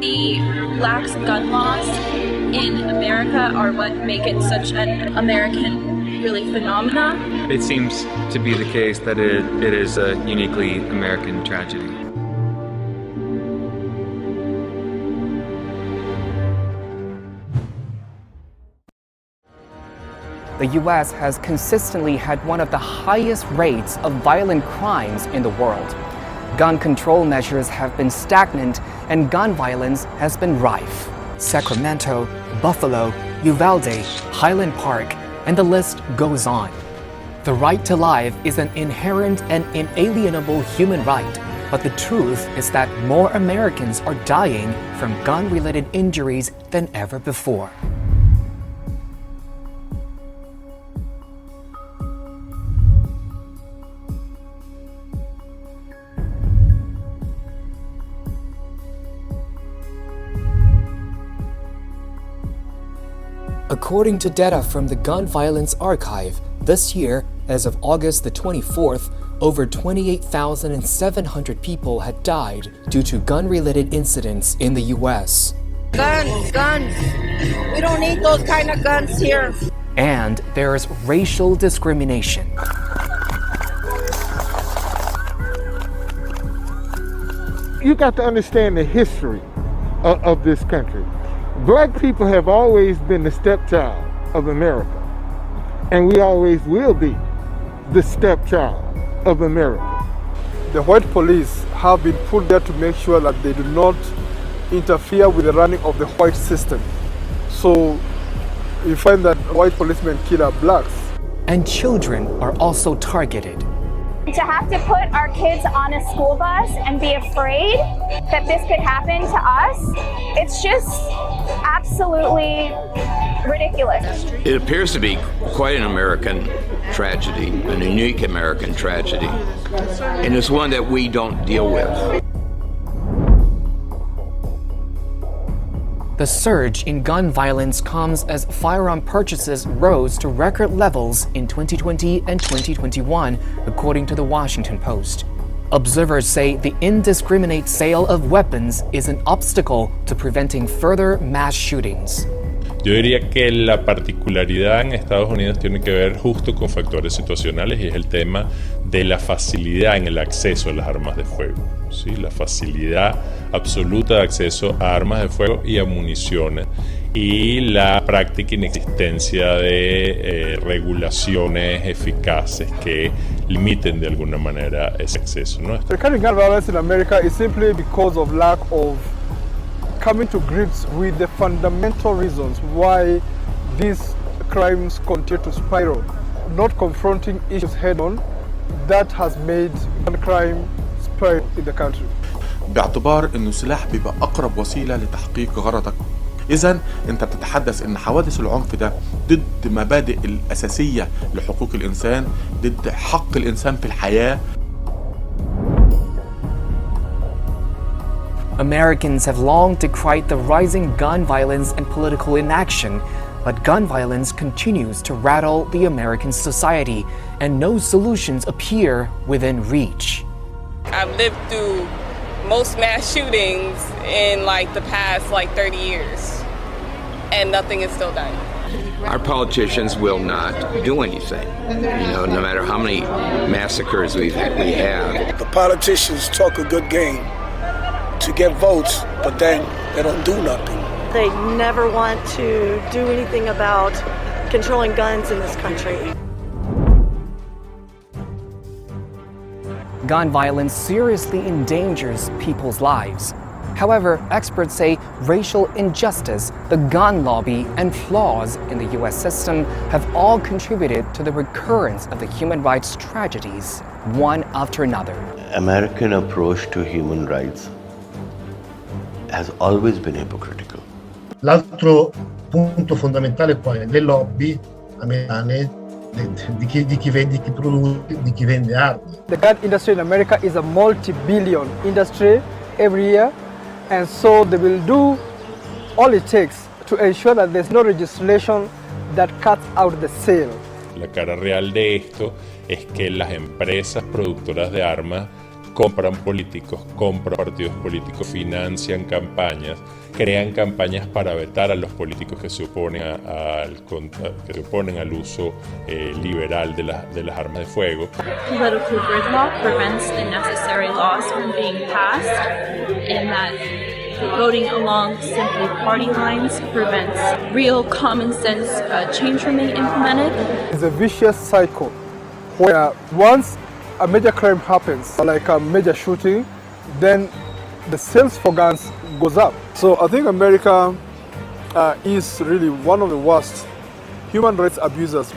The lax gun laws in America are what make it such an American, really, phenomenon. It seems to be the case that it is a uniquely American tragedy. The U.S. has consistently had one of the highest rates of violent crimes in the world. Gun control measures have been stagnant and gun violence has been rife. Sacramento, Buffalo, Uvalde, Highland Park, and the list goes on. The right to life is an inherent and inalienable human right, but the truth is that more Americans are dying from gun-related injuries than ever before. According to data from the Gun Violence Archive, this year, as of August the 24th, over 28,700 people had died due to gun-related incidents in the U.S. Guns. We don't need those kind of guns here. And there is racial discrimination. You got to understand the history of this country. Black people have always been the stepchild of America, and we always will be the stepchild of America. The white police have been put there to make sure that they do not interfere with the running of the white system. So you find that white policemen kill our blacks. And children are also targeted. To have to put our kids on a school bus and be afraid that this could happen to us, it's just absolutely ridiculous. It appears to be quite an American tragedy, a unique American tragedy, and it's one that we don't deal with. The surge in gun violence comes as firearm purchases rose to record levels in 2020 and 2021, according to the Washington Post. Observers say the indiscriminate sale of weapons is an obstacle to preventing further mass shootings. Yo diría que la particularidad en Estados Unidos tiene que ver justo con factores situacionales y es el tema de la facilidad en el acceso a las armas de fuego. ¿Sí? La facilidad absoluta de acceso a armas de fuego y a municiones y la práctica inexistencia de regulaciones eficaces que limiten de alguna manera ese acceso, ¿no? The current gun violence in America is simply because of lack of coming to grips with the fundamental reasons why these crimes continue to spiral. Not confronting issues head-on, that has made gun crime spiral in the country. باعتبار انه السلاح بيبقى اقرب وسيله لتحقيق غرضك. اذا انت بتتحدث ان حوادث العنف ده ضد مبادئ الاساسيه لحقوق الانسان، ضد حق الانسان في الحياه. Americans have long decried the rising gun violence and political inaction, but gun violence continues to rattle the American society, and no solutions appear within reach. I've lived through most mass shootings in the past 30 years, and nothing is still done. Our politicians will not do anything, no matter how many massacres we have. The politicians talk a good game to get votes, but then they don't do nothing. They never want to do anything about controlling guns in this country. Gun violence seriously endangers people's lives. However, experts say racial injustice, the gun lobby, and flaws in the U.S. system have all contributed to the recurrence of the human rights tragedies, one after another. American approach to human rights has always been hypocritical. L'altro punto fondamentale poi è le lobby americane di chi produce, di chi vende armi. The gun industry in America is a multi-billion industry every year, and so they will do all it takes to ensure that there's no legislation that cuts out the sale. La cara real de esto es que las empresas productoras de armas compran políticos, compran partidos políticos, financian campañas, crean campañas para vetar a los políticos que se oponen al uso liberal de las armas de fuego. Political gridlock prevents the necessary laws from being passed, and that voting along simply party lines prevents real common sense change from being implemented. It's a vicious cycle where once a major crime happens, like a major shooting, then the sales for guns goes up. So I think America is really one of the worst human rights abusers.